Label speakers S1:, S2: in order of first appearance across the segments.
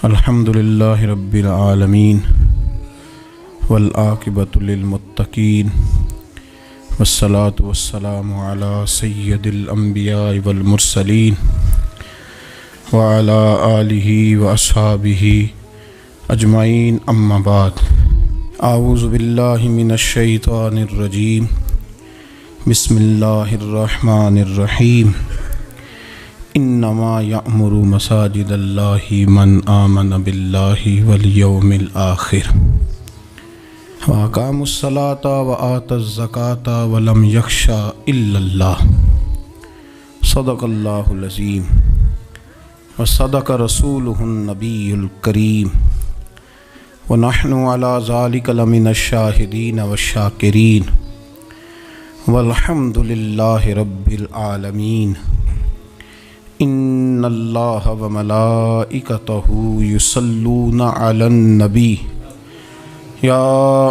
S1: الحمدللہ رب العالمین والعاقبۃ للمتقین والصلاة والسلام علی سید الانبیاء والمرسلین وعلی آلہ واصحابہ اجمعین، اما بعد۔ اعوذ باللہ من الشیطان الرجیم، بسم اللہ الرحمن الرحیم۔ انما یأمر مساجد اللہ من آمن باللہ والیوم الآخر واقام الصلاۃ وآت الزکاۃ ولم یخش الا اللہ، صدق اللہ العظیم وصدق رسولہ النبی الکریم، ونحن علی ذلک لمن الشاہدین والشاکرین، والحمد للہ رب العالمین۔ ان اللہ وملائکتہ یصلون علی النبی یا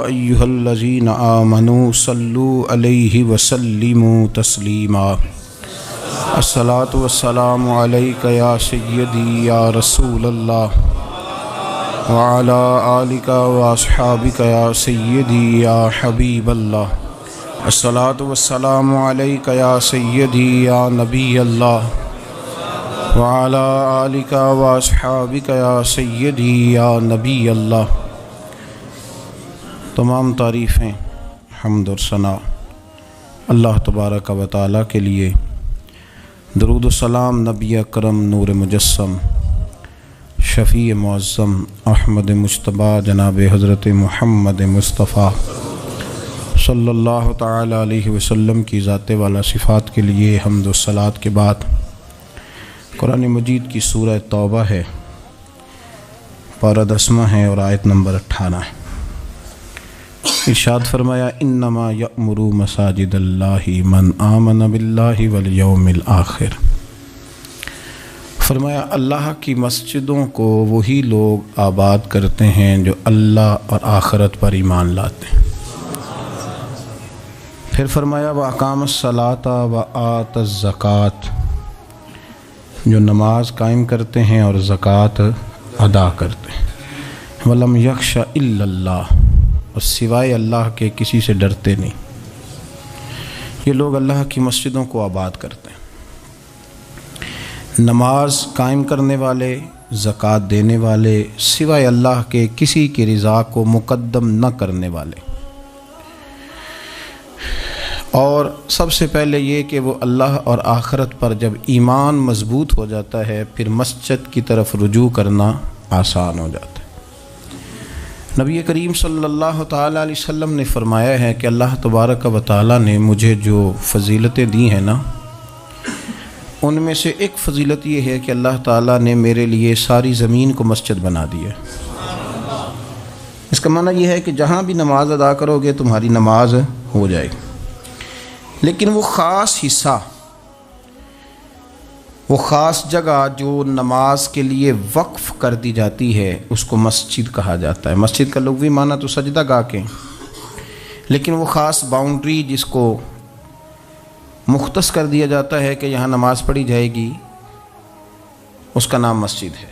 S1: ایہا الذین آمنوا صلوا علیہ وسلموا تسلیما۔ الصلاۃ والسلام علیک یا سیدی یا رسول اللہ، وعلی آلک واصحابک یا سیدی یا حبیب اللہ۔ الصلاۃ والسلام علیک یا سیدی یا نبی اللہ، وعلی آلک واصحابک یا سیدی یا نبی اللہ۔ تمام تعریفیں، حمد اور ثنا اللہ تبارک و تعالیٰ کے لیے۔ درود و سلام نبی اکرم نور مجسم شفیع معظم احمد مجتبیٰ جناب حضرت محمد مصطفیٰ صلی اللہ تعالیٰ علیہ وسلم کی ذات والا صفات کے لیے حمد و صلات کے بعد قرآن مجید کی سورہ توبہ ہے، پارہ 10 ہے اور آیت نمبر 18 ہے۔ ارشاد فرمایا انما یأمر مساجد اللہ من آمن باللہ والیوم الآخر۔ فرمایا اللہ کی مسجدوں کو وہی لوگ آباد کرتے ہیں جو اللہ اور آخرت پر ایمان لاتے ہیں۔ پھر فرمایا وَأَقَامَ الصَّلَاةَ وَآتَ الزَّكَاةَ، جو نماز قائم کرتے ہیں اور زکوٰۃ ادا کرتے ہیں۔ وَلَمْ يَخْشَ إِلَّا اللَّهُ، اور سوائے اللہ کے کسی سے ڈرتے نہیں۔ یہ لوگ اللہ کی مسجدوں کو آباد کرتے ہیں، نماز قائم کرنے والے، زکوٰۃ دینے والے، سوائے اللہ کے کسی کی رضا کو مقدم نہ کرنے والے، اور سب سے پہلے یہ کہ وہ اللہ اور آخرت پر جب ایمان مضبوط ہو جاتا ہے پھر مسجد کی طرف رجوع کرنا آسان ہو جاتا ہے۔ نبی کریم صلی اللہ تعالیٰ علیہ وسلم نے فرمایا ہے کہ اللہ تبارک و تعالیٰ نے مجھے جو فضیلتیں دی ہیں نا، ان میں سے ایک فضیلت یہ ہے کہ اللہ تعالیٰ نے میرے لیے ساری زمین کو مسجد بنا دی ہے۔ اس کا معنی یہ ہے کہ جہاں بھی نماز ادا کرو گے تمہاری نماز ہو جائے گی، لیکن وہ خاص حصہ، وہ خاص جگہ جو نماز کے لیے وقف کر دی جاتی ہے اس کو مسجد کہا جاتا ہے۔ مسجد کا لغوی معنی تو سجدہ گاہ کے، لیکن وہ خاص باؤنڈری جس کو مختص کر دیا جاتا ہے کہ یہاں نماز پڑھی جائے گی، اس کا نام مسجد ہے۔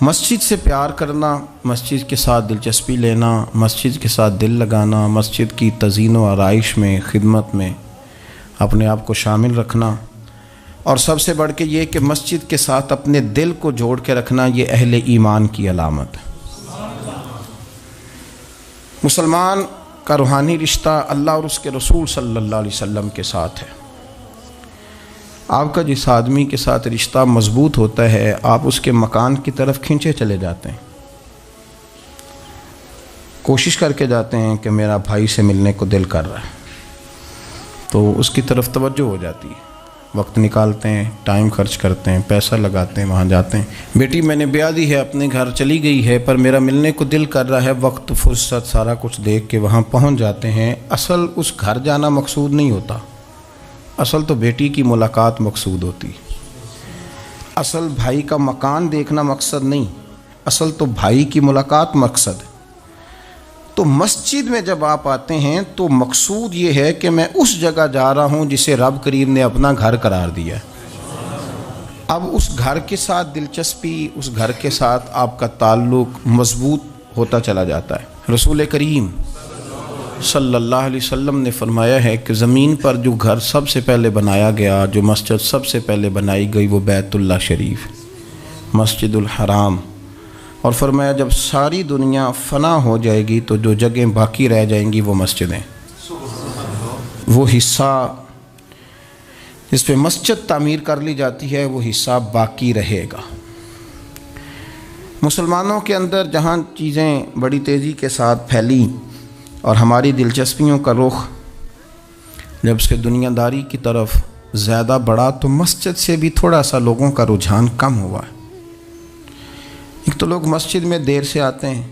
S1: مسجد سے پیار کرنا، مسجد کے ساتھ دلچسپی لینا، مسجد کے ساتھ دل لگانا، مسجد کی تزئین و آرائش میں، خدمت میں اپنے آپ کو شامل رکھنا، اور سب سے بڑھ کے یہ کہ مسجد کے ساتھ اپنے دل کو جوڑ کے رکھنا، یہ اہل ایمان کی علامت ہے۔ مسلمان کا روحانی رشتہ اللہ اور اس کے رسول صلی اللہ علیہ وسلم کے ساتھ ہے۔ آپ کا جس آدمی کے ساتھ رشتہ مضبوط ہوتا ہے آپ اس کے مکان کی طرف کھنچے چلے جاتے ہیں، کوشش کر کے جاتے ہیں کہ میرا بھائی سے ملنے کو دل کر رہا ہے، تو اس کی طرف توجہ ہو جاتی ہے، وقت نکالتے ہیں، ٹائم خرچ کرتے ہیں، پیسہ لگاتے ہیں، وہاں جاتے ہیں۔ بیٹی میں نے بیاہ دی ہے، اپنے گھر چلی گئی ہے، پر میرا ملنے کو دل کر رہا ہے، وقت فرصت سارا کچھ دیکھ کے وہاں پہنچ جاتے ہیں۔ اصل اس گھر جانا مقصود نہیں ہوتا، اصل تو بیٹی کی ملاقات مقصود ہوتی، اصل بھائی کا مکان دیکھنا مقصد نہیں، اصل تو بھائی کی ملاقات مقصد ہے۔ تو مسجد میں جب آپ آتے ہیں تو مقصود یہ ہے کہ میں اس جگہ جا رہا ہوں جسے رب کریم نے اپنا گھر قرار دیا ہے۔ اب اس گھر کے ساتھ دلچسپی، اس گھر کے ساتھ آپ کا تعلق مضبوط ہوتا چلا جاتا ہے۔ رسول کریم صلی اللہ علیہ وسلم نے فرمایا ہے کہ زمین پر جو گھر سب سے پہلے بنایا گیا، جو مسجد سب سے پہلے بنائی گئی، وہ بیت اللہ شریف، مسجد الحرام، اور فرمایا جب ساری دنیا فنا ہو جائے گی تو جو جگہیں باقی رہ جائیں گی وہ مسجدیں، وہ حصہ جس پہ مسجد تعمیر کر لی جاتی ہے وہ حصہ باقی رہے گا۔ مسلمانوں کے اندر جہاں چیزیں بڑی تیزی کے ساتھ پھیلی اور ہماری دلچسپیوں کا رخ جب سے دنیا داری کی طرف زیادہ بڑھا تو مسجد سے بھی تھوڑا سا لوگوں کا رجحان کم ہوا ہے۔ ایک تو لوگ مسجد میں دیر سے آتے ہیں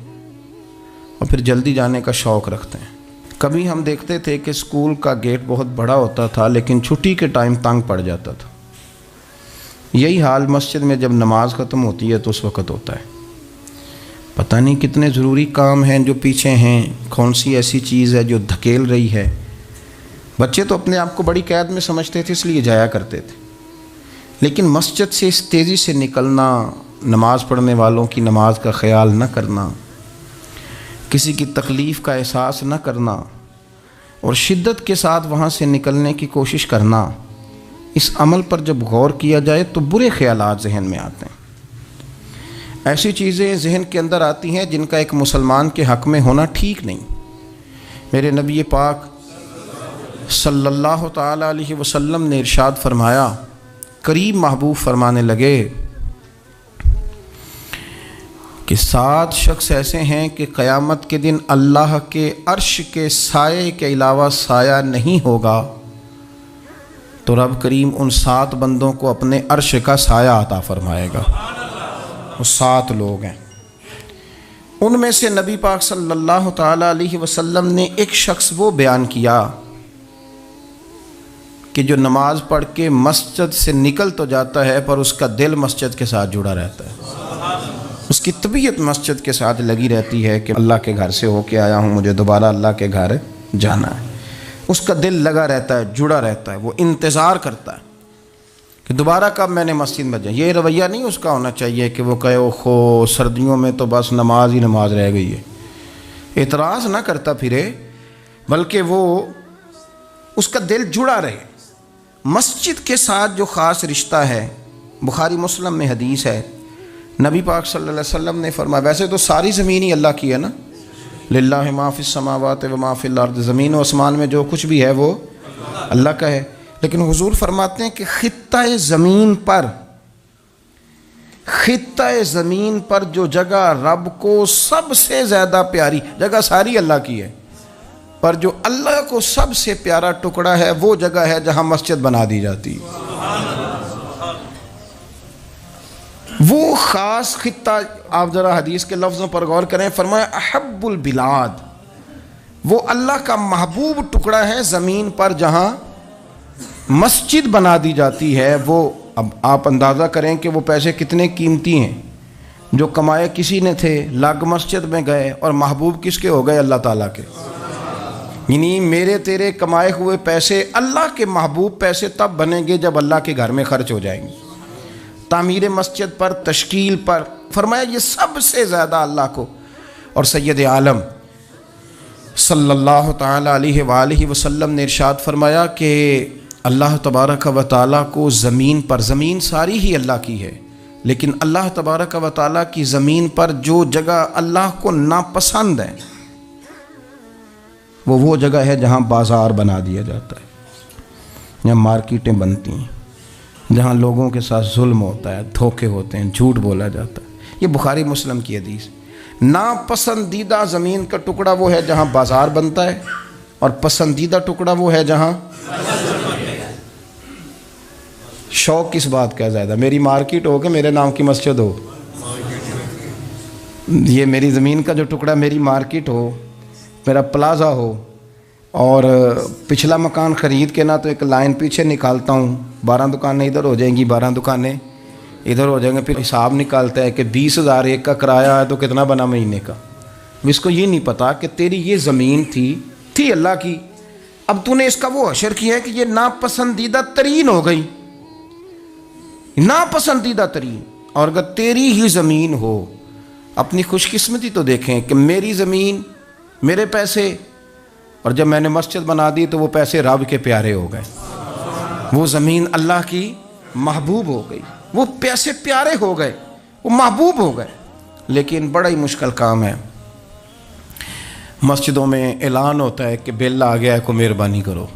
S1: اور پھر جلدی جانے کا شوق رکھتے ہیں۔ کبھی ہم دیکھتے تھے کہ اسکول کا گیٹ بہت بڑا ہوتا تھا لیکن چھٹی کے ٹائم تنگ پڑ جاتا تھا۔ یہی حال مسجد میں جب نماز ختم ہوتی ہے تو اس وقت ہوتا ہے۔ پتہ نہیں کتنے ضروری کام ہیں جو پیچھے ہیں، کون سی ایسی چیز ہے جو دھکیل رہی ہے۔ بچے تو اپنے آپ کو بڑی قید میں سمجھتے تھے اس لیے جایا کرتے تھے، لیکن مسجد سے اس تیزی سے نکلنا، نماز پڑھنے والوں کی نماز کا خیال نہ کرنا، کسی کی تکلیف کا احساس نہ کرنا اور شدت کے ساتھ وہاں سے نکلنے کی کوشش کرنا، اس عمل پر جب غور کیا جائے تو برے خیالات ذہن میں آتے ہیں۔ ایسی چیزیں ذہن کے اندر آتی ہیں جن کا ایک مسلمان کے حق میں ہونا ٹھیک نہیں۔ میرے نبی پاک صلی اللہ تعالیٰ علیہ وسلم نے ارشاد فرمایا، قریب محبوب فرمانے لگے کہ 7 شخص ایسے ہیں کہ قیامت کے دن اللہ کے عرش کے سائے کے علاوہ سایہ نہیں ہوگا، تو رب کریم ان 7 بندوں کو اپنے عرش کا سایہ عطا فرمائے گا۔ وہ 7 لوگ ہیں، ان میں سے نبی پاک صلی اللہ تعالیٰ علیہ وسلم نے ایک شخص وہ بیان کیا کہ جو نماز پڑھ کے مسجد سے نکل تو جاتا ہے پر اس کا دل مسجد کے ساتھ جڑا رہتا ہے، اس کی طبیعت مسجد کے ساتھ لگی رہتی ہے کہ اللہ کے گھر سے ہو کے آیا ہوں، مجھے دوبارہ اللہ کے گھر جانا ہے۔ اس کا دل لگا رہتا ہے، جڑا رہتا ہے، وہ انتظار کرتا ہے کہ دوبارہ کب میں نے مسجد میں جائیں۔ یہ رویہ نہیں اس کا ہونا چاہیے کہ وہ کہے اوہو سردیوں میں تو بس نماز ہی نماز رہ گئی ہے، اعتراض نہ کرتا پھرے، بلکہ وہ اس کا دل جڑا رہے۔ مسجد کے ساتھ جو خاص رشتہ ہے، بخاری مسلم میں حدیث ہے، نبی پاک صلی اللہ علیہ وسلم نے فرمایا، ویسے تو ساری زمین ہی اللہ کی ہے نا، للہ ما فی السماوات و ما فی الارض، زمین و آسمان میں جو کچھ بھی ہے وہ اللہ کا ہے، لیکن حضور فرماتے ہیں کہ خطہ زمین پر جو جگہ رب کو سب سے زیادہ پیاری، جگہ ساری اللہ کی ہے، پر جو اللہ کو سب سے پیارا ٹکڑا ہے وہ جگہ ہے جہاں مسجد بنا دی جاتی ہے۔ وہ خاص خطہ، آپ ذرا حدیث کے لفظوں پر غور کریں، فرمایا احب البلاد، وہ اللہ کا محبوب ٹکڑا ہے زمین پر جہاں مسجد بنا دی جاتی ہے۔ وہ اب آپ اندازہ کریں کہ وہ پیسے کتنے قیمتی ہیں، جو کمائے کسی نے تھے، لگ مسجد میں گئے، اور محبوب کس کے ہو گئے؟ اللہ تعالیٰ کے۔ یعنی میرے تیرے کمائے ہوئے پیسے اللہ کے محبوب پیسے تب بنیں گے جب اللہ کے گھر میں خرچ ہو جائیں گے، تعمیر مسجد پر، تشکیل پر۔ فرمایا یہ سب سے زیادہ اللہ کو، اور سید عالم صلی اللہ تعالیٰ علیہ وآلہ وسلم نے ارشاد فرمایا کہ اللہ تبارک و تعالیٰ کو زمین پر، زمین ساری ہی اللہ کی ہے، لیکن اللہ تبارک و تعالیٰ کی زمین پر جو جگہ اللہ کو ناپسند ہے وہ جگہ ہے جہاں بازار بنا دیا جاتا ہے، جہاں مارکیٹیں بنتی ہیں، جہاں لوگوں کے ساتھ ظلم ہوتا ہے، دھوکے ہوتے ہیں، جھوٹ بولا جاتا ہے۔ یہ بخاری مسلم کی حدیث۔ ناپسندیدہ زمین کا ٹکڑا وہ ہے جہاں بازار بنتا ہے، اور پسندیدہ ٹکڑا وہ ہے جہاں شوق کس بات کا زیادہ، میری مارکیٹ ہو کہ میرے نام کی مسجد ہو، یہ میری زمین کا جو ٹکڑا میری مارکیٹ ہو، میرا پلازا ہو، اور پچھلا مکان خرید کے نہ تو ایک لائن پیچھے نکالتا ہوں، 12 دکانیں ادھر ہو جائیں گی، 12 دکانیں ادھر ہو جائیں گے، پھر حساب نکالتا ہے کہ 20,000 ایک کا کرایہ ہے تو کتنا بنا مہینے کا۔ اس کو یہ نہیں پتا کہ تیری یہ زمین تھی اللہ کی، اب تو نے اس کا وہ حشر کیا ہے کہ یہ ناپسندیدہ ترین ہو گئی، ناپسندیدہ ترین. اور اگر تیری ہی زمین ہو، اپنی خوش قسمتی تو دیکھیں کہ میری زمین، میرے پیسے، اور جب میں نے مسجد بنا دی تو وہ پیسے رب کے پیارے ہو گئے، وہ زمین اللہ کی محبوب ہو گئی، وہ پیسے پیارے ہو گئے، وہ محبوب ہو گئے. لیکن بڑا ہی مشکل کام ہے. مسجدوں میں اعلان ہوتا ہے کہ بل آ گیا ہے، کو مہربانی کرو،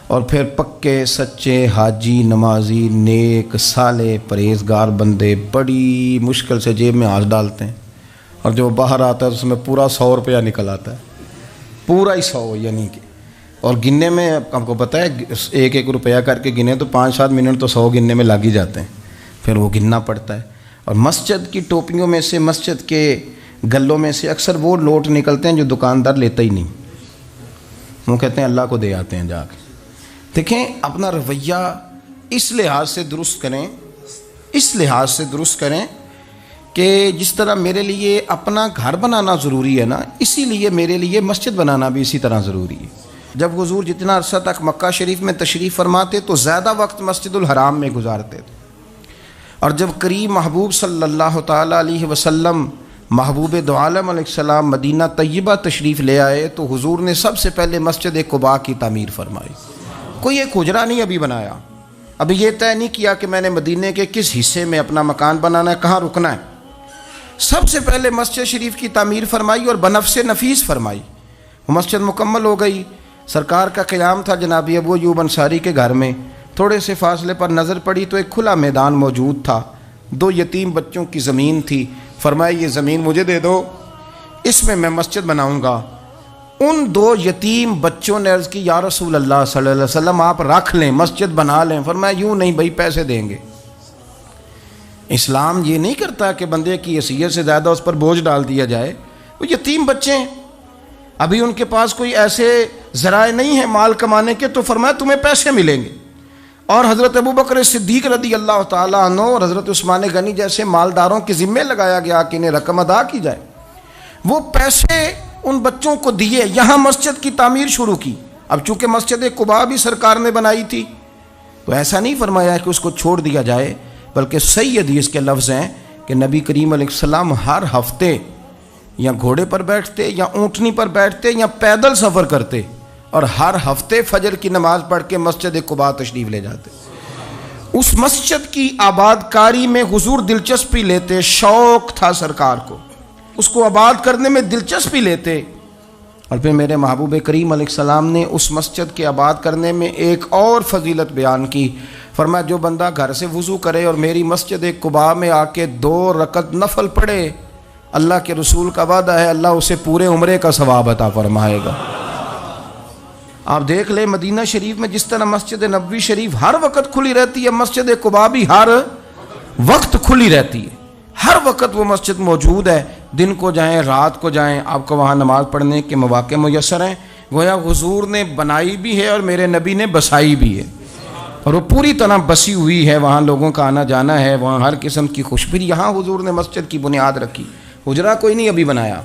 S1: اور پھر پکے سچے حاجی، نمازی، نیک، صالح، پرہیزگار بندے بڑی مشکل سے جیب میں ہاتھ ڈالتے ہیں، اور جو باہر آتا ہے اس میں پورا 100 روپیہ نکل آتا ہے، پورا ہی 100. یعنی کہ اور گننے میں آپ کو پتہ ہے 1 روپیہ کر کے گنے تو 5-7 منٹ تو 100 گننے میں لگ ہی جاتے ہیں، پھر وہ گننا پڑتا ہے. اور مسجد کی ٹوپیوں میں سے، مسجد کے گلوں میں سے اکثر وہ لوٹ نکلتے ہیں جو دکاندار لیتا ہی نہیں، وہ کہتے ہیں اللہ کو دے آتے ہیں جا کے. دیکھیں اپنا رویہ اس لحاظ سے درست کریں، اس لحاظ سے درست کریں کہ جس طرح میرے لیے اپنا گھر بنانا ضروری ہے نا، اسی لیے میرے لیے مسجد بنانا بھی اسی طرح ضروری ہے. جب حضور جتنا عرصہ تک مکہ شریف میں تشریف فرماتے تو زیادہ وقت مسجد الحرام میں گزارتے تھے، اور جب قریب محبوب صلی اللہ تعالیٰ علیہ وسلم، محبوب دو عالم علیہ السلام مدینہ طیبہ تشریف لے آئے تو حضور نے سب سے پہلے مسجد قباء کی تعمیر فرمائی. کوئی ایک حجرہ نہیں ابھی بنایا، ابھی یہ طے نہیں کیا کہ میں نے مدینے کے کس حصے میں اپنا مکان بنانا ہے، کہاں رکنا ہے. سب سے پہلے مسجد شریف کی تعمیر فرمائی اور بنفس نفیس فرمائی. وہ مسجد مکمل ہو گئی. سرکار کا قیام تھا جناب ابو ایوب انصاری کے گھر میں. تھوڑے سے فاصلے پر نظر پڑی تو ایک کھلا میدان موجود تھا، 2 یتیم بچوں کی زمین تھی. فرمایا یہ زمین مجھے دے دو، اس میں میں مسجد بناؤں گا. ان 2 یتیم بچوں نے عرض کی یا رسول اللہ صلی اللہ علیہ وسلم آپ رکھ لیں، مسجد بنا لیں. فرمایا یوں نہیں بھائی، پیسے دیں گے. اسلام یہ نہیں کرتا کہ بندے کی حیثیت سے زیادہ اس پر بوجھ ڈال دیا جائے. وہ یتیم بچے ہیں، ابھی ان کے پاس کوئی ایسے ذرائع نہیں ہیں مال کمانے کے، تو فرمایا تمہیں پیسے ملیں گے. اور حضرت ابوبکر صدیق رضی اللہ تعالیٰ عنہ اور حضرت عثمان غنی جیسے مالداروں کے ذمے لگایا گیا کہ انہیں رقم ادا کی جائے. وہ پیسے ان بچوں کو دیے، یہاں مسجد کی تعمیر شروع کی. اب چونکہ مسجد قباء بھی سرکار نے بنائی تھی تو ایسا نہیں فرمایا کہ اس کو چھوڑ دیا جائے، بلکہ صحیح حدیث کے لفظ ہیں کہ نبی کریم علیہ السلام ہر ہفتے یا گھوڑے پر بیٹھتے یا اونٹنی پر بیٹھتے یا پیدل سفر کرتے، اور ہر ہفتے فجر کی نماز پڑھ کے مسجد قباء تشریف لے جاتے. اس مسجد کی آباد کاری میں حضور دلچسپی لیتے، شوق تھا سرکار کو، اس کو آباد کرنے میں دلچسپی لیتے. اور پھر میرے محبوب کریم علیہ السلام نے اس مسجد کے آباد کرنے میں ایک اور فضیلت بیان کی. فرمایا جو بندہ گھر سے وضو کرے اور میری مسجد قباء میں آ کے 2 رکعت نفل پڑھے، اللہ کے رسول کا وعدہ ہے اللہ اسے پورے عمرے کا ثواب عطا فرمائے گا. آپ دیکھ لیں مدینہ شریف میں جس طرح مسجد نبوی شریف ہر وقت کھلی رہتی ہے، مسجد قباء بھی ہر وقت کھلی رہتی ہے. ہر وقت وہ مسجد موجود ہے، دن کو جائیں رات کو جائیں آپ کو وہاں نماز پڑھنے کے مواقع میسر ہیں. گویا حضور نے بنائی بھی ہے اور میرے نبی نے بسائی بھی ہے، اور وہ پوری طرح بسی ہوئی ہے. وہاں لوگوں کا آنا جانا ہے، وہاں ہر قسم کی خوشبری. یہاں حضور نے مسجد کی بنیاد رکھی، حجرہ کوئی نہیں ابھی بنایا،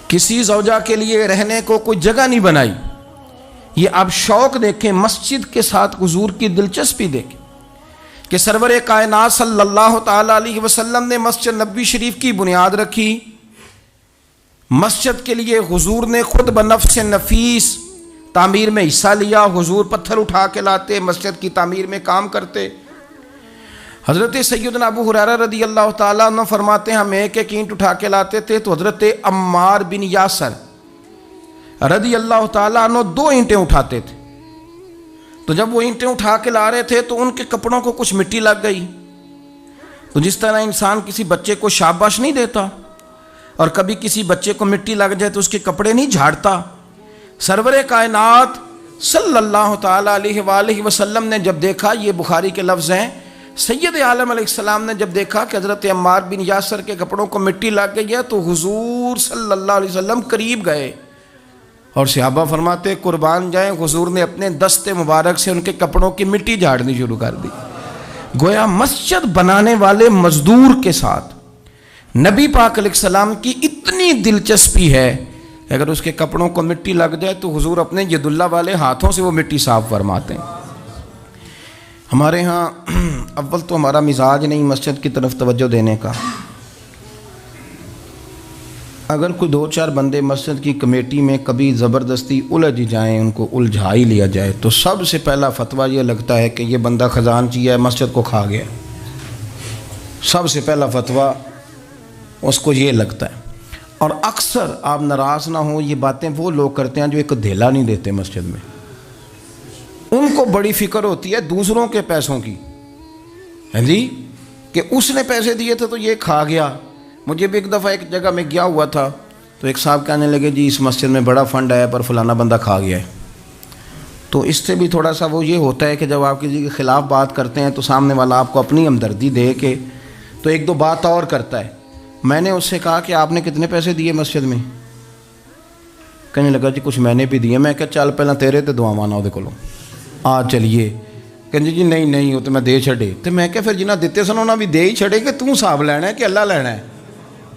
S1: کسی زوجہ کے لیے رہنے کو کوئی جگہ نہیں بنائی. یہ اب شوق دیکھیں، مسجد کے ساتھ حضور کی دلچسپی دیکھیں کہ سرور کائنات صلی اللہ تعالیٰ علیہ وسلم نے مسجد نبوی شریف کی بنیاد رکھی. مسجد کے لیے حضور نے خود بنفس نفیس تعمیر میں حصہ لیا. حضور پتھر اٹھا کے لاتے، مسجد کی تعمیر میں کام کرتے. حضرت سیدنا ابو ہریرہ رضی اللہ تعالیٰ عنہ فرماتے ہیں ہم ایک اینٹ اٹھا کے لاتے تھے تو حضرت عمار بن یاسر رضی اللہ تعالیٰ عنہ 2 اینٹیں اٹھاتے تھے. تو جب وہ اینٹیں اٹھا کے لا رہے تھے تو ان کے کپڑوں کو کچھ مٹی لگ گئی. تو جس طرح انسان کسی بچے کو شاباش نہیں دیتا اور کبھی کسی بچے کو مٹی لگ جائے تو اس کے کپڑے نہیں جھاڑتا، سرور کائنات صلی اللہ تعالیٰ علیہ وآلہ وسلم نے جب دیکھا، یہ بخاری کے لفظ ہیں، سید عالم علیہ السلام نے جب دیکھا کہ حضرت عمار بن یاسر کے کپڑوں کو مٹی لگ گئی ہے تو حضور صلی اللہ علیہ وسلم قریب گئے اور صحابہ فرماتے قربان جائیں حضور نے اپنے دست مبارک سے ان کے کپڑوں کی مٹی جھاڑنی شروع کر دی. گویا مسجد بنانے والے مزدور کے ساتھ نبی پاک علیہ السلام کی اتنی دلچسپی ہے کہ اگر اس کے کپڑوں کو مٹی لگ جائے تو حضور اپنے ید اللہ والے ہاتھوں سے وہ مٹی صاف فرماتے ہیں. ہمارے ہاں اول تو ہمارا مزاج نہیں مسجد کی طرف توجہ دینے کا۔ اگر کوئی 2-4 بندے مسجد کی کمیٹی میں کبھی زبردستی الجھ جائیں، ان کو الجھا ہی لیا جائے، تو سب سے پہلا فتویٰ یہ لگتا ہے کہ یہ بندہ خزانچی ہے، مسجد کو کھا گیا۔ سب سے پہلا فتویٰ اس کو یہ لگتا ہے۔ اور اکثر آپ ناراض نہ ہوں، یہ باتیں وہ لوگ کرتے ہیں جو ایک دھیلا نہیں دیتے مسجد میں۔ ان کو بڑی فکر ہوتی ہے دوسروں کے پیسوں کی، ہاں جی، کہ اس نے پیسے دیے تھے تو یہ کھا گیا۔ مجھے بھی ایک دفعہ ایک جگہ میں گیا ہوا تھا، تو ایک صاحب کہنے لگے جی اس مسجد میں بڑا فنڈ آیا پر فلانا بندہ کھا گیا ہے۔ تو اس سے بھی تھوڑا سا وہ یہ ہوتا ہے کہ جب آپ کسی کے خلاف بات کرتے ہیں تو سامنے والا آپ کو اپنی ہمدردی دے کے تو 1-2 بات اور کرتا ہے۔ میں نے اس سے کہا کہ آپ نے کتنے پیسے دیے مسجد میں؟ کہنے لگا جی کچھ میں نے بھی دیے۔ میں کہا چل پہلے تیرے تے دعا مانا وہ کولوں آ چلیے۔ کہنے جی نہیں وہ تو میں دے چھڑے۔ تو میں کہا پھر جنہ دیتے سن انہوں بھی دے ہی چھڑے کہ توں حساب لینا ہے کہ اللہ لینا ہے؟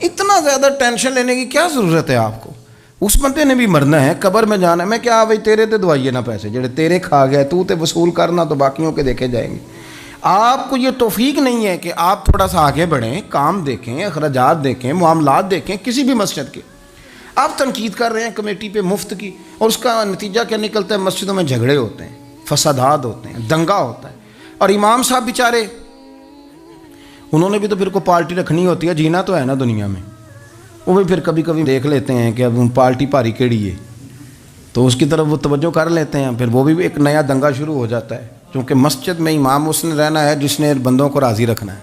S1: اتنا زیادہ ٹینشن لینے کی کیا ضرورت ہے آپ کو؟ اس بندے نے بھی مرنا ہے، قبر میں جانا ہے۔ میں کیا بھائی تیرے تے دعائیے نہ پیسے جڑے تیرے کھا گئے، تو تے وصول کرنا تو باقیوں کے دیکھے جائیں گے۔ آپ کو یہ توفیق نہیں ہے کہ آپ تھوڑا سا آگے بڑھیں، کام دیکھیں، اخراجات دیکھیں، معاملات دیکھیں کسی بھی مسجد کے۔ آپ تنقید کر رہے ہیں کمیٹی پہ مفت کی، اور اس کا نتیجہ کیا نکلتا ہے؟ مسجدوں میں جھگڑے ہوتے ہیں، فسادات ہوتے ہیں، دنگا ہوتا ہے۔ اور امام صاحب بیچارے انہوں نے بھی تو پھر کو پارٹی رکھنی ہوتی ہے، جینا تو ہے نا دنیا میں۔ وہ بھی پھر کبھی کبھی دیکھ لیتے ہیں کہ اب پارٹی بھاری کیڑی ہے، تو اس کی طرف وہ توجہ کر لیتے ہیں، پھر وہ بھی ایک نیا دنگا شروع ہو جاتا ہے۔ کیونکہ مسجد میں امام اس نے رہنا ہے جس نے بندوں کو راضی رکھنا ہے،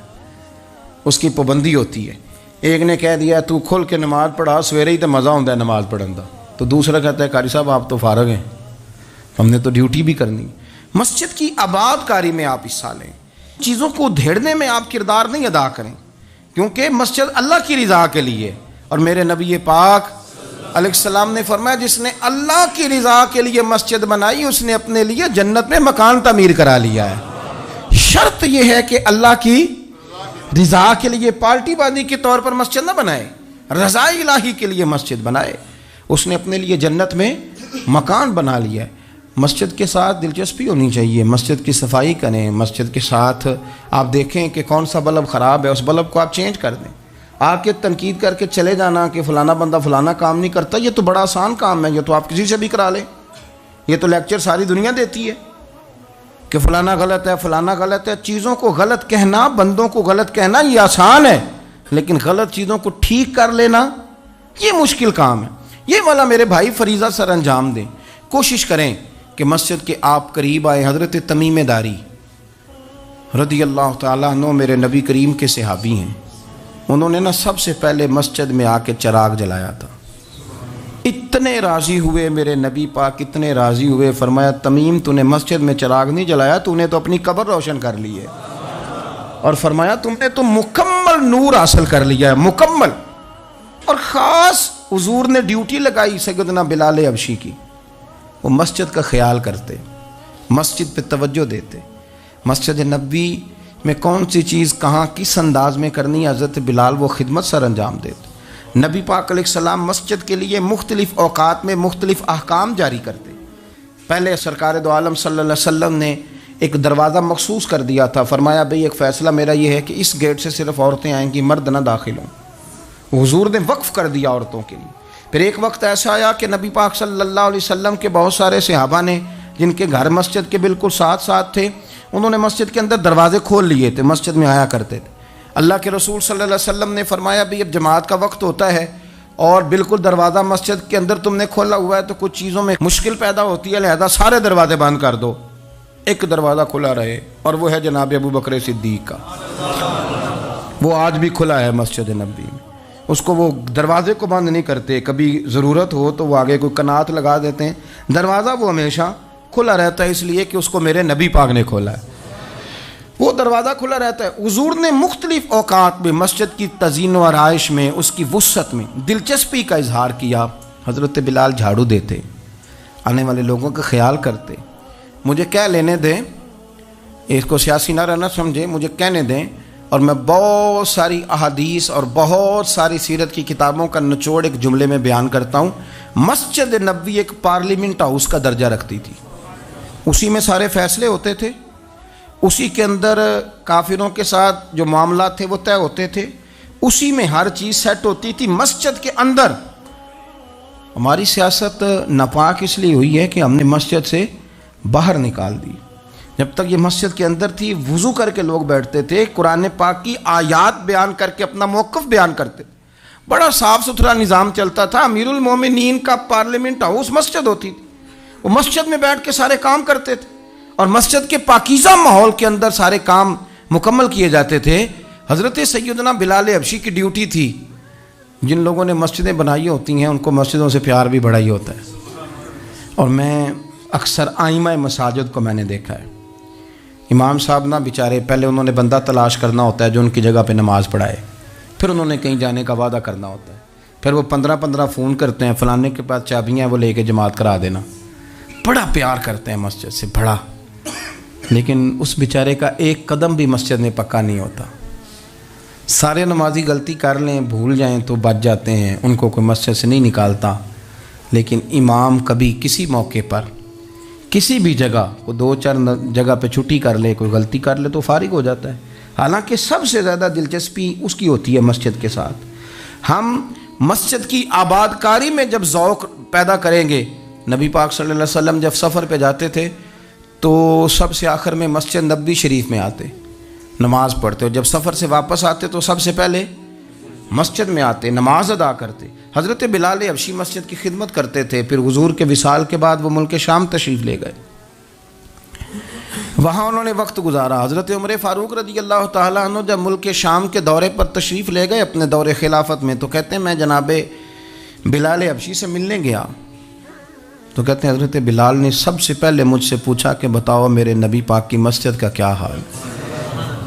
S1: اس کی پابندی ہوتی ہے۔ ایک نے کہہ دیا تو کھل کے نماز پڑھا، سویرے ہی تو مزہ ہوتا ہے نماز پڑھن کا، تو دوسرا کہتا ہے قاری صاحب آپ تو فارغ ہیں، ہم نے تو ڈیوٹی بھی کرنی۔ مسجد کی آباد کاری میں آپ حصہ لیں، چیزوں کو دھیڑنے میں آپ کردار نہیں ادا کریں، کیونکہ مسجد اللہ کی رضا کے لیے۔ اور میرے نبی پاک علیہ السلام نے فرمایا جس نے اللہ کی رضا کے لیے مسجد بنائی اس نے اپنے لیے جنت میں مکان تعمیر کرا لیا ہے۔ شرط یہ ہے کہ اللہ کی رضا کے لیے پارٹی بازی کے طور پر مسجد نہ بنائے، رضا الہی کے لیے مسجد بنائے۔ اس نے اپنے لیے جنت میں مکان بنا لیا ہے۔ مسجد کے ساتھ دلچسپی ہونی چاہیے، مسجد کی صفائی کریں، مسجد کے ساتھ آپ دیکھیں کہ کون سا بلب خراب ہے، اس بلب کو آپ چینج کر دیں۔ آ کے تنقید کر کے چلے جانا کہ فلانا بندہ فلانا کام نہیں کرتا، یہ تو بڑا آسان کام ہے، یہ تو آپ کسی سے بھی کرا لیں۔ یہ تو لیکچر ساری دنیا دیتی ہے کہ فلانا غلط ہے، فلانا غلط ہے۔ چیزوں کو غلط کہنا، بندوں کو غلط کہنا یہ آسان ہے، لیکن غلط چیزوں کو ٹھیک کر لینا یہ مشکل کام ہے۔ یہ والا میرے بھائی فریضہ سر انجام دیں، کوشش کریں کہ مسجد کے آپ قریب آئے۔ حضرت تمیم داری رضی اللہ تعالیٰ عنہ میرے نبی کریم کے صحابی ہیں، انہوں نے نا سب سے پہلے مسجد میں آ کے چراغ جلایا تھا۔ اتنے راضی ہوئے میرے نبی پاک، اتنے راضی ہوئے، فرمایا تمیم تو نے مسجد میں چراغ نہیں جلایا، تو نے تو اپنی قبر روشن کر لی ہے، اور فرمایا تم نے تو مکمل نور حاصل کر لیا ہے، مکمل۔ اور خاص حضور نے ڈیوٹی لگائی سیدنا بلال حبشی کی، وہ مسجد کا خیال کرتے، مسجد پہ توجہ دیتے، مسجد نبوی میں کون سی چیز کہاں کس انداز میں کرنی ہے، حضرت بلال وہ خدمت سر انجام دیتے۔ نبی پاک علیہ السلام مسجد کے لیے مختلف اوقات میں مختلف احکام جاری کرتے۔ پہلے سرکار دو عالم صلی اللہ علیہ وسلم نے ایک دروازہ مخصوص کر دیا تھا، فرمایا بھئی ایک فیصلہ میرا یہ ہے کہ اس گیٹ سے صرف عورتیں آئیں گی، مرد نہ داخل ہوں۔ حضور نے وقف کر دیا عورتوں کے لیے۔ پھر ایک وقت ایسا آیا کہ نبی پاک صلی اللہ علیہ وسلم کے بہت سارے صحابہ نے، جن کے گھر مسجد کے بالکل ساتھ ساتھ تھے، انہوں نے مسجد کے اندر دروازے کھول لیے تھے، مسجد میں آیا کرتے تھے۔ اللہ کے رسول صلی اللہ علیہ وسلم نے فرمایا بھی اب جماعت کا وقت ہوتا ہے اور بالکل دروازہ مسجد کے اندر تم نے کھولا ہوا ہے تو کچھ چیزوں میں مشکل پیدا ہوتی ہے، لہذا سارے دروازے بند کر دو، ایک دروازہ کھلا رہے، اور وہ ہے جناب ابو بکر صدیق کا۔ وہ آج بھی کھلا ہے مسجد نبوی میں، اس کو وہ دروازے کو بند نہیں کرتے، کبھی ضرورت ہو تو وہ آگے کوئی کنات لگا دیتے ہیں، دروازہ وہ ہمیشہ کھلا رہتا ہے، اس لیے کہ اس کو میرے نبی پاک نے کھولا ہے، وہ دروازہ کھلا رہتا ہے۔ حضور نے مختلف اوقات میں مسجد کی تزئین و آرائش میں، اس کی وسعت میں دلچسپی کا اظہار کیا۔ حضرت بلال جھاڑو دیتے، آنے والے لوگوں کا خیال کرتے۔ مجھے کہہ لینے دیں، اس کو سیاسی نہ رہنا سمجھے، مجھے کہنے دیں، اور میں بہت ساری احادیث اور بہت ساری سیرت کی کتابوں کا نچوڑ ایک جملے میں بیان کرتا ہوں۔ مسجد نبوی ایک پارلیمنٹ ہاؤس کا درجہ رکھتی تھی، اسی میں سارے فیصلے ہوتے تھے، اسی کے اندر کافروں کے ساتھ جو معاملات تھے وہ طے ہوتے تھے، اسی میں ہر چیز سیٹ ہوتی تھی۔ مسجد کے اندر ہماری سیاست ناپاک اس لیے ہوئی ہے کہ ہم نے مسجد سے باہر نکال دی۔ جب تک یہ مسجد کے اندر تھی، وضو کر کے لوگ بیٹھتے تھے، قرآن پاک کی آیات بیان کر کے اپنا موقف بیان کرتے، بڑا صاف ستھرا نظام چلتا تھا۔ امیر المومنین کا پارلیمنٹ ہاؤس مسجد ہوتی تھی، وہ مسجد میں بیٹھ کے سارے کام کرتے تھے، اور مسجد کے پاکیزہ ماحول کے اندر سارے کام مکمل کیے جاتے تھے۔ حضرت سیدنا بلال حبشی کی ڈیوٹی تھی، جن لوگوں نے مسجدیں بنائی ہوتی ہیں ان کو مسجدوں سے پیار بھی بڑا ہی ہوتا ہے، اور میں اکثر آئمہ مساجد کو میں نے دیکھا ہے، امام صاحب نہ بیچارے پہلے انہوں نے بندہ تلاش کرنا ہوتا ہے جو ان کی جگہ پہ نماز پڑھائے، پھر انہوں نے کہیں جانے کا وعدہ کرنا ہوتا ہے، پھر وہ 15 فون کرتے ہیں، فلانے کے پاس چابیاں ہیں وہ لے کے جماعت کرا دینا، بڑا پیار کرتے ہیں مسجد سے بڑا، لیکن اس بیچارے کا ایک قدم بھی مسجد میں پکا نہیں ہوتا۔ سارے نمازی غلطی کر لیں، بھول جائیں تو بچ جاتے ہیں، ان کو کوئی مسجد سے نہیں نکالتا، لیکن امام کبھی کسی موقع پر کسی بھی جگہ کو 2-4 جگہ پہ چھٹی کر لے، کوئی غلطی کر لے تو فارغ ہو جاتا ہے۔ حالانکہ سب سے زیادہ دلچسپی اس کی ہوتی ہے مسجد کے ساتھ۔ ہم مسجد کی آباد کاری میں جب ذوق پیدا کریں گے، نبی پاک صلی اللہ علیہ وسلم جب سفر پہ جاتے تھے تو سب سے آخر میں مسجد نبوی شریف میں آتے، نماز پڑھتے، اور جب سفر سے واپس آتے تو سب سے پہلے مسجد میں آتے، نماز ادا کرتے۔ حضرت بلال حبشی مسجد کی خدمت کرتے تھے، پھر حضور کے وصال کے بعد وہ ملک شام تشریف لے گئے، وہاں انہوں نے وقت گزارا۔ حضرت عمر فاروق رضی اللہ تعالیٰ عنہ جب ملک شام کے دورے پر تشریف لے گئے اپنے دور خلافت میں، تو کہتے ہیں میں جناب بلال حبشی سے ملنے گیا، تو کہتے ہیں حضرت بلال نے سب سے پہلے مجھ سے پوچھا کہ بتاؤ میرے نبی پاک کی مسجد کا کیا حال،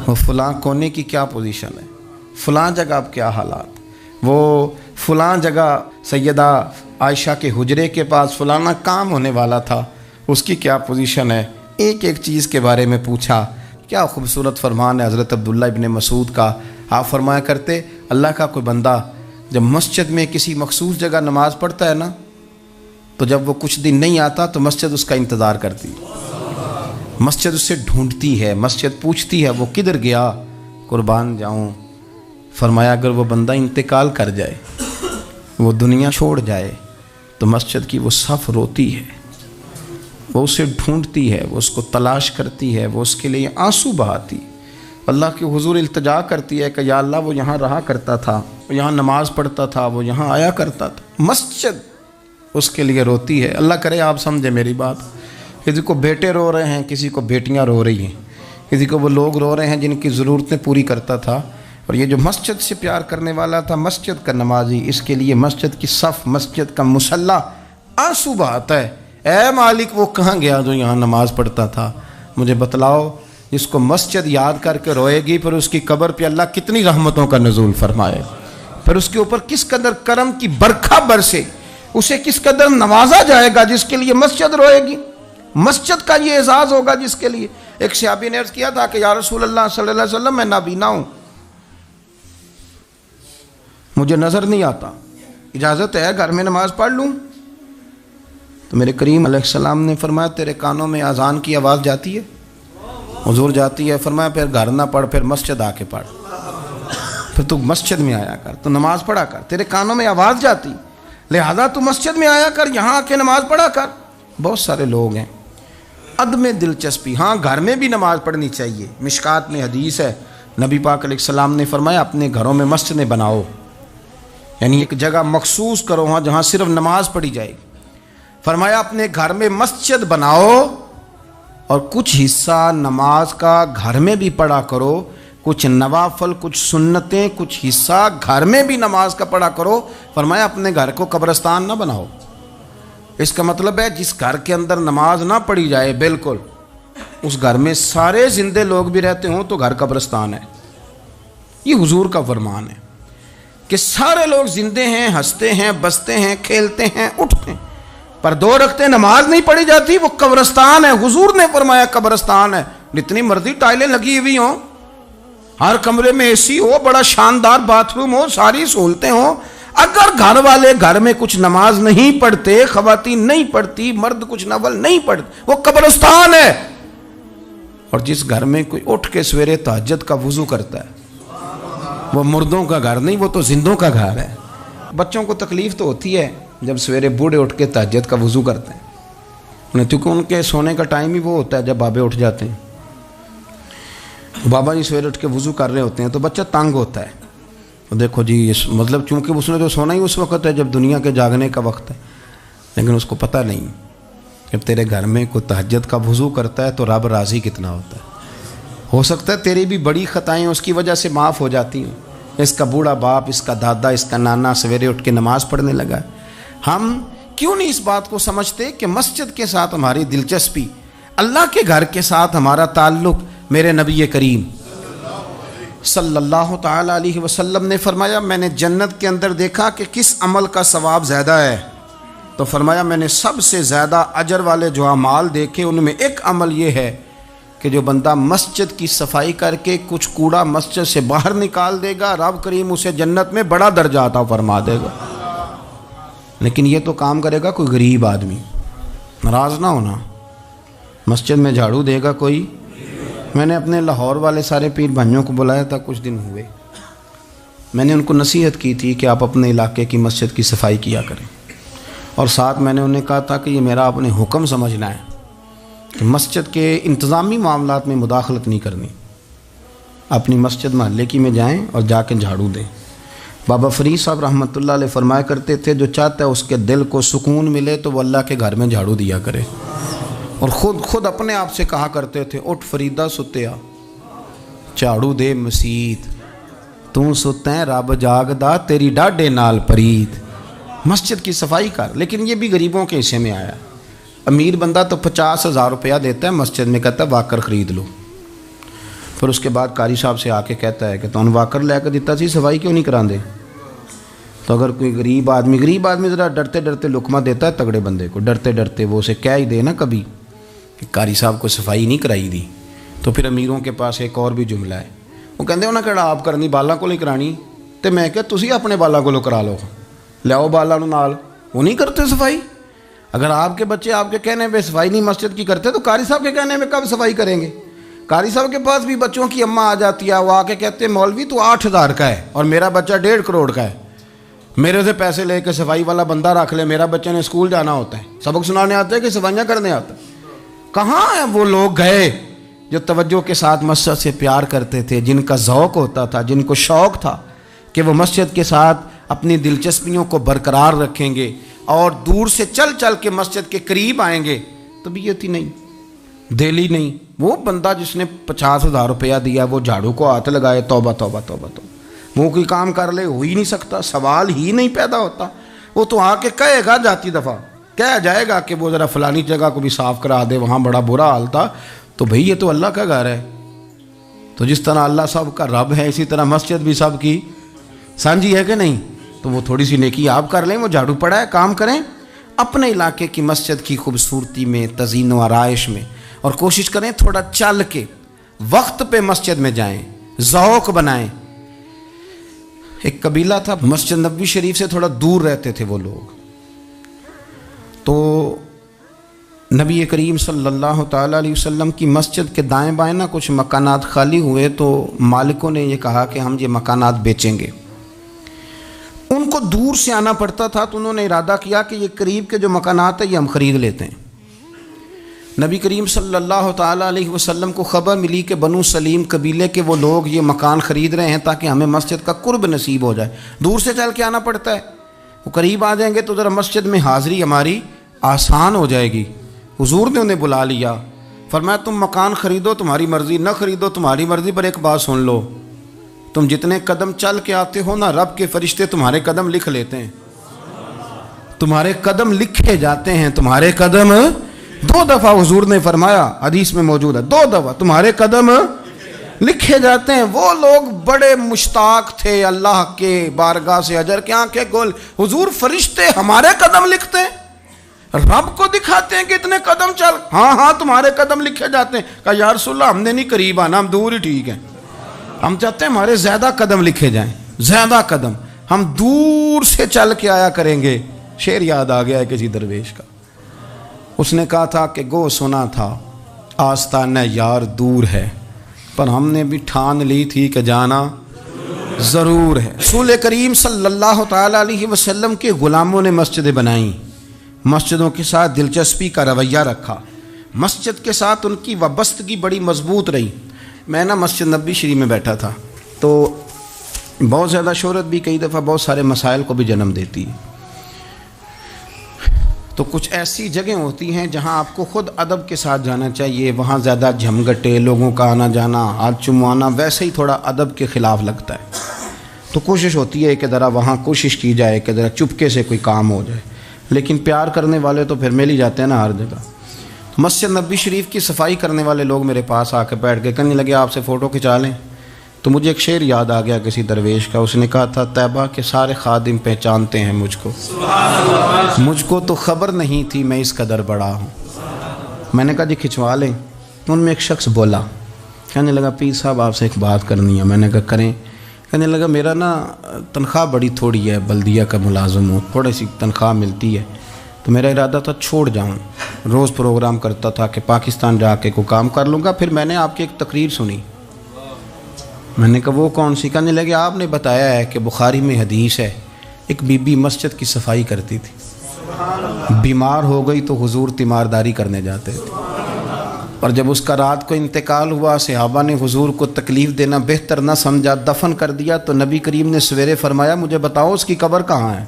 S1: وہ فلاں کونے کی کیا پوزیشن ہے، فلاں جگہ اب کیا حالات، وہ فلاں جگہ سیدہ عائشہ کے حجرے کے پاس فلانا کام ہونے والا تھا، اس کی کیا پوزیشن ہے، ایک ایک چیز کے بارے میں پوچھا۔ کیا خوبصورت فرمان ہے حضرت عبداللہ ابن مسعود کا، آپ فرمایا کرتے اللہ کا کوئی بندہ جب مسجد میں کسی مخصوص جگہ نماز پڑھتا ہے نا، تو جب وہ کچھ دن نہیں آتا تو مسجد اس کا انتظار کرتی، مسجد اسے ڈھونڈتی ہے، مسجد پوچھتی ہے وہ کدھر گیا، قربان جاؤں۔ فرمایا اگر وہ بندہ انتقال کر جائے، وہ دنیا چھوڑ جائے، تو مسجد کی وہ صف روتی ہے، وہ اسے ڈھونڈتی ہے، وہ اس کو تلاش کرتی ہے، وہ اس کے لیے آنسو بہاتی، اللہ کے حضور التجا کرتی ہے کہ یا اللہ وہ یہاں رہا کرتا تھا، وہ یہاں نماز پڑھتا تھا، وہ یہاں آیا کرتا تھا، مسجد اس کے لیے روتی ہے۔ اللہ کرے آپ سمجھے میری بات۔ کسی کو بیٹے رو رہے ہیں، کسی کو بیٹیاں رو رہی ہیں، کسی کو وہ لوگ رو رہے ہیں جن کی ضرورتیں پوری کرتا تھا، اور یہ جو مسجد سے پیار کرنے والا تھا، مسجد کا نمازی، اس کے لیے مسجد کی صف، مسجد کا مصلی آنسو بہاتا ہے، اے مالک وہ کہاں گیا جو یہاں نماز پڑھتا تھا، مجھے بتلاؤ۔ جس کو مسجد یاد کر کے روئے گی، پھر اس کی قبر پہ اللہ کتنی رحمتوں کا نزول فرمائے، پھر اس کے اوپر کس قدر کرم کی برکھا برسے، اسے کس قدر نوازا جائے گا جس کے لیے مسجد روئے گی، مسجد کا یہ اعزاز ہوگا جس کے لیے۔ ایک صحابی نے عرض کیا تھا کہ یا رسول اللہ صلی اللہ علیہ وسلم میں نابینا ہوں، مجھے نظر نہیں آتا، اجازت ہے گھر میں نماز پڑھ لوں؟ تو میرے کریم علیہ السلام نے فرمایا تیرے کانوں میں اذان کی آواز جاتی ہے؟ حضور جاتی ہے۔ فرمایا پھر گھر نہ پڑھ، پھر مسجد آ کے پڑھ، پھر تو مسجد میں آیا کر، تو نماز پڑھا کر، تیرے کانوں میں آواز جاتی، لہذا تو مسجد میں آیا کر، یہاں آ کے نماز پڑھا کر۔ بہت سارے لوگ ہیں عدم دلچسپی، ہاں گھر میں بھی نماز پڑھنی چاہیے، مشکات میں حدیث ہے، نبی پاک علیہ السلام نے فرمایا اپنے گھروں میں مسجدیں بناؤ، یعنی ایک جگہ مخصوص کرو ہاں جہاں صرف نماز پڑھی جائے گی۔ فرمایا اپنے گھر میں مسجد بناؤ اور کچھ حصہ نماز کا گھر میں بھی پڑھا کرو، کچھ نوافل، کچھ سنتیں، کچھ حصہ گھر میں بھی نماز کا پڑھا کرو۔ فرمایا اپنے گھر کو قبرستان نہ بناؤ۔ اس کا مطلب ہے جس گھر کے اندر نماز نہ پڑھی جائے بالکل، اس گھر میں سارے زندے لوگ بھی رہتے ہوں تو گھر قبرستان ہے۔ یہ حضور کا فرمان ہے کہ سارے لوگ زندے ہیں، ہنستے ہیں، بستے ہیں، کھیلتے ہیں، اٹھتے ہیں، پر 2 رکعتیں نماز نہیں پڑھی جاتی، وہ قبرستان ہے۔ حضور نے فرمایا قبرستان ہے، جتنی مرضی ٹائلیں لگی ہوئی ہوں، ہر کمرے میں اے سی ہو، بڑا شاندار باتھ روم ہو، ساری سہولتیں ہوں، اگر گھر والے گھر میں کچھ نماز نہیں پڑھتے، خواتین نہیں پڑھتی، مرد کچھ نفل نہیں پڑھتے، وہ قبرستان ہے۔ اور جس گھر میں کوئی اٹھ کے سویرے تہجد کا وضو کرتا ہے، وہ مردوں کا گھر نہیں، وہ تو زندوں کا گھر ہے۔ بچوں کو تکلیف تو ہوتی ہے جب سویرے بوڑھے اٹھ کے تہجد کا وضو کرتے ہیں، کیونکہ ان کے سونے کا ٹائم ہی وہ ہوتا ہے جب بابے اٹھ جاتے ہیں۔ بابا جی سویرے اٹھ کے وضو کر رہے ہوتے ہیں تو بچہ تنگ ہوتا ہے، تو دیکھو جی مطلب چونکہ اس نے تو سونا ہی اس وقت ہے جب دنیا کے جاگنے کا وقت ہے، لیکن اس کو پتہ نہیں جب تیرے گھر میں کوئی تہجد کا وضو کرتا ہے تو رب راضی کتنا ہوتا ہے۔ ہو سکتا ہے تیری بھی بڑی خطائیں اس کی وجہ سے معاف ہو جاتی ہیں، اس کا بوڑھا باپ، اس کا دادا، اس کا نانا سویرے اٹھ کے نماز پڑھنے لگا ہے۔ ہم کیوں نہیں اس بات کو سمجھتے کہ مسجد کے ساتھ ہماری دلچسپی، اللہ کے گھر کے ساتھ ہمارا تعلق، میرے نبی کریم صلی اللہ تعالی علیہ وسلم نے فرمایا میں نے جنت کے اندر دیکھا کہ کس عمل کا ثواب زیادہ ہے، تو فرمایا میں نے سب سے زیادہ اجر والے جو اعمال دیکھے ان میں ایک عمل یہ ہے کہ جو بندہ مسجد کی صفائی کر کے کچھ کوڑا مسجد سے باہر نکال دے گا، رب کریم اسے جنت میں بڑا درجہ عطا فرما دے گا۔ لیکن یہ تو کام کرے گا کوئی غریب آدمی، ناراض نہ ہونا، مسجد میں جھاڑو دے گا کوئی۔ میں نے اپنے لاہور والے سارے پیر بھائیوں کو بلایا تھا، کچھ دن ہوئے، میں نے ان کو نصیحت کی تھی کہ آپ اپنے علاقے کی مسجد کی صفائی کیا کریں، اور ساتھ میں نے انہیں کہا تھا کہ یہ میرا اپنے حکم سمجھنا ہے کہ مسجد کے انتظامی معاملات میں مداخلت نہیں کرنی، اپنی مسجد محلے کی میں جائیں اور جا کے جھاڑو دیں۔ بابا فرید صاحب رحمۃ اللہ علیہ فرمایا کرتے تھے جو چاہتا ہے اس کے دل کو سکون ملے تو وہ اللہ کے گھر میں جھاڑو دیا کرے، اور خود اپنے آپ سے کہا کرتے تھے اٹھ فریدہ ستیا جھاڑو دے مسیت، تو ستیں رب جاگدا تیری ڈاڈے نال پرید۔ مسجد کی صفائی کر، لیکن یہ بھی غریبوں کے حصے میں آیا۔ امیر بندہ تو 50,000 روپیہ دیتا ہے مسجد میں، کہتا ہے واکر خرید لو، پھر اس کے بعد قاری صاحب سے آ کے کہتا ہے کہ تو واکر لے کے دیتا سی، صفائی کیوں نہیں کراندے؟ تو اگر کوئی غریب آدمی ذرا ڈرتے ڈرتے لقمہ دیتا ہے تگڑے بندے کو، ڈرتے ڈرتے وہ اسے کہہ ہی دے نا کبھی کہ قاری صاحب کو صفائی نہیں کرائی دی، تو پھر امیروں کے پاس ایک اور بھی جملہ ہے، وہ کہتے ہیں انہیں کہڑا آپ کرنی بالا کو نہیں کرانی، تو میں کہ تسی اپنے بالا کو کرا لو، لیاؤ بالا نال، وہ نہیں کرتے صفائی۔ اگر آپ کے بچے آپ کے کہنے پہ صفائی نہیں مسجد کی کرتے تو قاری صاحب کے کہنے میں کب صفائی کریں گے؟ قاری صاحب کے پاس بھی بچوں کی اماں آ جاتی ہے، وہ آ کے کہتے ہیں مولوی تو 8,000 کا ہے اور میرا بچہ 1.5 کروڑ کا ہے، میرے سے پیسے لے کے صفائی والا بندہ رکھ لے، میرا بچے نے اسکول جانا ہوتا ہے، سبق سنانے آتا ہے کہ صفائیاں کرنے آتا ہے۔ کہاں ہیں وہ لوگ گئے جو توجہ کے ساتھ مسجد سے پیار کرتے تھے، جن کا ذوق ہوتا تھا، جن کو شوق تھا کہ وہ مسجد کے ساتھ اپنی دلچسپیوں کو برقرار رکھیں گے اور دور سے چل چل کے مسجد کے قریب آئیں گے؟ طبیعت ہی نہیں، دل ہی نہیں۔ وہ بندہ جس نے 50,000 روپیہ دیا وہ جھاڑو کو ہاتھ لگائے، توبہ توبہ توبہ توبہ، وہ کوئی کام کر لے، ہو ہی نہیں سکتا، سوال ہی نہیں پیدا ہوتا۔ وہ تو آ کے کہے گا جاتی دفعہ، کہا جائے گا کہ وہ ذرا فلانی جگہ کو بھی صاف کرا دے، وہاں بڑا برا حال تھا، تو بھئی یہ تو اللہ کا گھر ہے، تو جس طرح اللہ سب کا رب ہے اسی طرح مسجد بھی سب کی سانجھی ہے کہ نہیں؟ تو وہ تھوڑی سی نیکی آپ کر لیں، وہ جھاڑو پڑا ہے، کام کریں اپنے علاقے کی مسجد کی خوبصورتی میں، تزئین و آرائش میں، اور کوشش کریں تھوڑا چل کے وقت پہ مسجد میں جائیں، ذوق بنائیں۔ ایک قبیلہ تھا مسجد نبوی شریف سے تھوڑا دور رہتے تھے وہ لوگ، تو نبی کریم صلی اللہ تعالیٰ علیہ وسلم کی مسجد کے دائیں بائیں نا کچھ مکانات خالی ہوئے، تو مالکوں نے یہ کہا کہ ہم یہ مکانات بیچیں گے۔ ان کو دور سے آنا پڑتا تھا تو انہوں نے ارادہ کیا کہ یہ قریب کے جو مکانات ہیں یہ ہم خرید لیتے ہیں۔ نبی کریم صلی اللہ تعالیٰ علیہ وسلم کو خبر ملی کہ بنو سلیم قبیلے کے وہ لوگ یہ مکان خرید رہے ہیں تاکہ ہمیں مسجد کا قرب نصیب ہو جائے، دور سے چل کے آنا پڑتا ہے، وہ قریب آ جائیں گے تو ذرا مسجد میں حاضری ہماری آسان ہو جائے گی۔ حضور نے انہیں بلا لیا، فرمایا تم مکان خریدو تمہاری مرضی، نہ خریدو تمہاری مرضی، پر ایک بات سن لو، تم جتنے قدم چل کے آتے ہو نا، رب کے فرشتے تمہارے قدم لکھ لیتے ہیں، تمہارے قدم لکھے جاتے ہیں، تمہارے قدم 2 دفعہ حضور نے فرمایا، حدیث میں موجود ہے، 2 دفعہ تمہارے قدم لکھے جاتے ہیں۔ وہ لوگ بڑے مشتاق تھے اللہ کے بارگاہ سے اجر کے آنکھیں گول، حضور فرشتے ہمارے قدم لکھتے ہیں، رب کو دکھاتے ہیں کہ اتنے قدم چل، ہاں تمہارے قدم لکھے جاتے ہیں۔ کہا یا رسول اللہ ہم نے نہیں قریب آنا، ہم دور ہی ٹھیک ہیں، ہم چاہتے ہیں ہمارے زیادہ قدم لکھے جائیں، زیادہ قدم، ہم دور سے چل کے آیا کریں گے۔ شعر یاد آ گیا ہے کسی درویش کا، اس نے کہا تھا کہ گو سنا تھا آستانہ یار دور ہے، پر ہم نے بھی ٹھان لی تھی کہ جانا ضرور ہے۔ رسول کریم صلی اللہ تعالیٰ علیہ وسلم کے غلاموں نے مسجدیں بنائیں، مسجدوں کے ساتھ دلچسپی کا رویہ رکھا، مسجد کے ساتھ ان کی وابستگی بڑی مضبوط رہی۔ میں نا مسجد نبوی شریف میں بیٹھا تھا تو بہت زیادہ شہرت بھی کئی دفعہ بہت سارے مسائل کو بھی جنم دیتی ہے، تو کچھ ایسی جگہیں ہوتی ہیں جہاں آپ کو خود ادب کے ساتھ جانا چاہیے، وہاں زیادہ جھمگٹے لوگوں کا آنا جانا، ہاتھ چموانا ویسے ہی تھوڑا ادب کے خلاف لگتا ہے، تو کوشش ہوتی ہے کہ ذرا وہاں کوشش کی جائے کہ ذرا چپکے سے کوئی کام ہو جائے، لیکن پیار کرنے والے تو پھر مل ہی جاتے ہیں نا ہر جگہ۔ مسجد نبوی شریف کی صفائی کرنے والے لوگ میرے پاس آ کے بیٹھ کے کہنے لگے آپ سے فوٹو کھنچا لیں، تو مجھے ایک شعر یاد آ گیا کسی درویش کا، اس نے کہا تھا طیبہ کے سارے خادم پہچانتے ہیں مجھ کو تو خبر نہیں تھی میں اس قدر بڑا ہوں۔ میں نے کہا جی کھنچوا لیں، ان میں ایک شخص بولا، کہنے لگا پیر صاحب آپ سے ایک بات کرنی ہے۔ میں نے کہا کریں۔ کہنے لگا میرا نا تنخواہ بڑی تھوڑی ہے، بلدیہ کا ملازم ہوں، تھوڑی سی تنخواہ ملتی ہے، تو میرا ارادہ تھا چھوڑ جاؤں، روز پروگرام کرتا تھا کہ پاکستان جا کے کوئی کام کر لوں گا۔ پھر میں نے آپ کی ایک تقریر سنی، میں نے کہا وہ کون سی؟ کہنے لگے آپ نے بتایا ہے کہ بخاری میں حدیث ہے ایک بی بی مسجد کی صفائی کرتی تھی، بیمار ہو گئی تو حضور تیمارداری کرنے جاتے تھے، اور جب اس کا رات کو انتقال ہوا صحابہ نے حضور کو تکلیف دینا بہتر نہ سمجھا، دفن کر دیا، تو نبی کریم نے سویرے فرمایا مجھے بتاؤ اس کی قبر کہاں ہے؟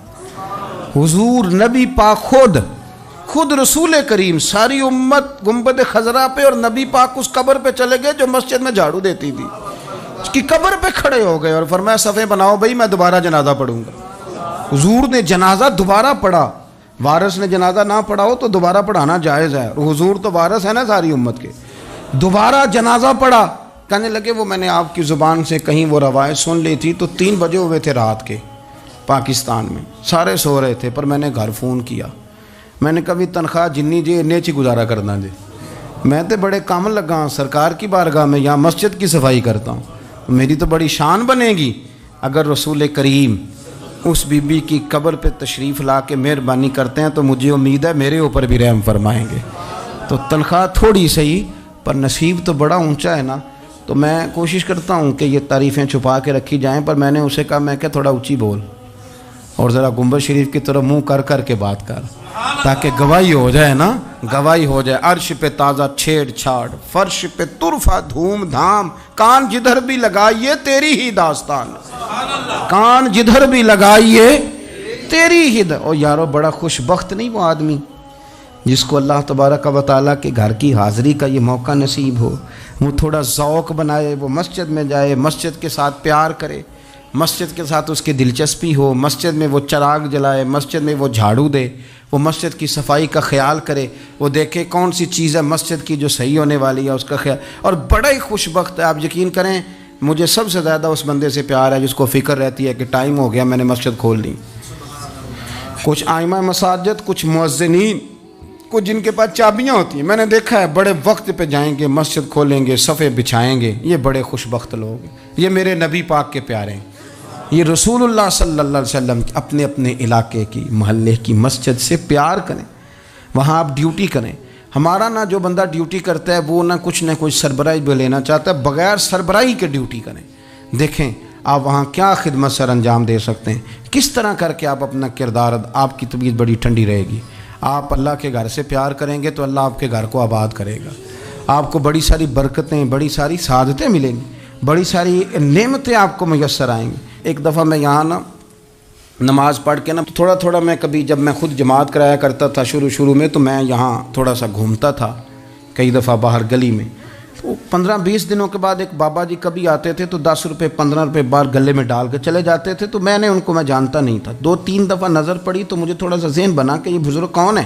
S1: حضور نبی پاک خود رسول کریم ساری امت گنبد خضرا پہ اور نبی پاک اس قبر پہ چلے گئے جو مسجد میں جھاڑو دیتی تھی، اس کی قبر پہ کھڑے ہو گئے اور فرمایا صفے بناؤ بھائی میں دوبارہ جنازہ پڑھوں گا۔ حضور نے جنازہ دوبارہ پڑھا، وارث نے جنازہ نہ پڑھا ہو تو دوبارہ پڑھانا جائز ہے، اور حضور تو وارث ہے نا ساری امت کے، دوبارہ جنازہ پڑھا۔ کہنے لگے وہ میں نے آپ کی زبان سے کہیں وہ روایت سن لی تھی، تو 3 بجے ہوئے تھے رات کے پاکستان میں، سارے سو رہے تھے، پر میں نے گھر فون کیا، میں نے کبھی تنخواہ جنی جی نیچی گزارا کرنا جی، میں تو بڑے کام لگا ہوں سرکار کی بارگاہ میں، یہاں مسجد کی صفائی کرتا ہوں، میری تو بڑی شان بنے گی اگر رسول کریم اس بی بی کی قبر پہ تشریف لا کے مہربانی کرتے ہیں، تو مجھے امید ہے میرے اوپر بھی رحم فرمائیں گے۔ تو تنخواہ تھوڑی صحیح پر نصیب تو بڑا اونچا ہے نا، تو میں کوشش کرتا ہوں کہ یہ تعریفیں چھپا کے رکھی جائیں، پر میں نے اسے کہا میں کہ تھوڑا اونچی بول اور ذرا گنبد شریف کی طرف منہ کر کے بات کر، تاکہ گواہی ہو جائے نا، گواہی ہو جائے۔ عرش پہ تازہ چھیڑ چھاڑ، فرش پہ طرفہ دھوم دھام، کان جدھر بھی لگائیے تیری ہی داستان، کان جدھر بھی لگائیے تیری ہی اور یارو بڑا خوش بخت نہیں وہ آدمی جس کو اللہ تبارک و تعالیٰ کے گھر کی حاضری کا یہ موقع نصیب ہو، وہ تھوڑا ذوق بنائے، وہ مسجد میں جائے، مسجد کے ساتھ پیار کرے، مسجد کے ساتھ اس کی دلچسپی ہو، مسجد میں وہ چراغ جلائے، مسجد میں وہ جھاڑو دے، وہ مسجد کی صفائی کا خیال کرے، وہ دیکھے کون سی چیز ہے مسجد کی جو صحیح ہونے والی ہے اس کا خیال، اور بڑا ہی خوش بخت ہے۔ آپ یقین کریں مجھے سب سے زیادہ اس بندے سے پیار ہے جس کو فکر رہتی ہے کہ ٹائم ہو گیا میں نے مسجد کھول لی۔ کچھ ائمہ مساجد، کچھ مؤذنین، کچھ جن کے پاس چابیاں ہوتی ہیں، میں نے دیکھا ہے بڑے وقت پہ جائیں گے، مسجد کھولیں گے، صفے بچھائیں گے، یہ بڑے خوش بخت لوگ ہیں، یہ میرے نبی پاک کے پیارے ہیں، یہ رسول اللہ صلی اللہ علیہ وسلم اپنے اپنے علاقے کی محلے کی مسجد سے پیار کریں، وہاں آپ ڈیوٹی کریں۔ ہمارا نہ جو بندہ ڈیوٹی کرتا ہے وہ نہ کچھ سربراہی بھی لینا چاہتا ہے، بغیر سربراہی کے ڈیوٹی کریں، دیکھیں آپ وہاں کیا خدمت سر انجام دے سکتے ہیں، کس طرح کر کے آپ اپنا کردار، آپ کی طبیعت بڑی ٹھنڈی رہے گی۔ آپ اللہ کے گھر سے پیار کریں گے تو اللہ آپ کے گھر کو آباد کرے گا، آپ کو بڑی ساری برکتیں، بڑی ساری سعادتیں ملیں گی، بڑی ساری نعمتیں آپ کو میسر آئیں گی۔ ایک دفعہ میں یہاں نا نماز پڑھ کے نا تھوڑا میں کبھی جب میں خود جماعت کرایا کرتا تھا شروع میں، تو میں یہاں تھوڑا سا گھومتا تھا کئی دفعہ باہر گلی میں، تو 15-20 دنوں کے بعد ایک بابا جی کبھی آتے تھے تو 10 روپے 15 روپے بار گلے میں ڈال کے چلے جاتے تھے، تو میں نے ان کو میں جانتا نہیں تھا، 2-3 دفعہ نظر پڑی تو مجھے تھوڑا سا ذہن بنا کہ یہ بزرگ کون ہے۔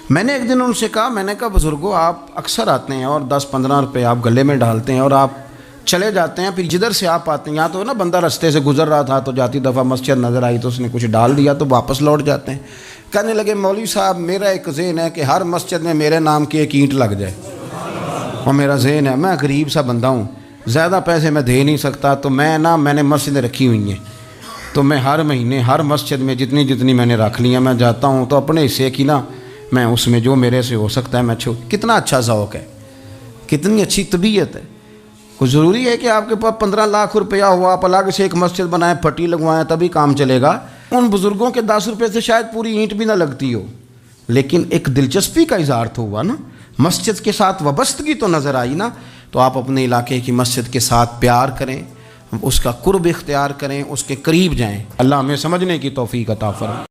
S1: میں نے ایک دن ان سے کہا، میں نے کہا بزرگوں آپ اکثر آتے ہیں اور 10-15 روپے آپ گلے میں ڈالتے ہیں اور آپ چلے جاتے ہیں، پھر جدھر سے آپ آتے ہیں، یہاں تو نا بندہ رستے سے گزر رہا تھا تو جاتی دفعہ مسجد نظر آئی تو اس نے کچھ ڈال دیا تو واپس لوٹ جاتے ہیں۔ کہنے لگے مولوی صاحب میرا ایک ذہن ہے کہ ہر مسجد میں میرے نام کی ایک اینٹ لگ جائے، اور میرا ذہن ہے میں غریب سا بندہ ہوں، زیادہ پیسے میں دے نہیں سکتا، تو میں نے مسجدیں رکھی ہوئی ہیں، تو میں ہر مہینے ہر مسجد میں جتنی میں نے رکھ لی ہیں میں جاتا ہوں، تو اپنے حصے کی نا میں اس میں جو میرے سے ہو سکتا ہے میں کتنا اچھا ذوق ہے۔ کتنی اچھی طبیعت ہے. کوئی ضروری ہے کہ آپ کے پاس 15 لاکھ روپیہ ہوا آپ الگ سے ایک مسجد بنائیں پٹی لگوائیں تبھی کام چلے گا؟ ان بزرگوں کے 10 روپے سے شاید پوری اینٹ بھی نہ لگتی ہو، لیکن ایک دلچسپی کا اظہار تو ہوا نا، مسجد کے ساتھ وابستگی تو نظر آئی نا. تو آپ اپنے علاقے کی مسجد کے ساتھ پیار کریں، اس کا قرب اختیار کریں، اس کے قریب جائیں. اللہ ہمیں سمجھنے کی توفیق عطا فرمائے.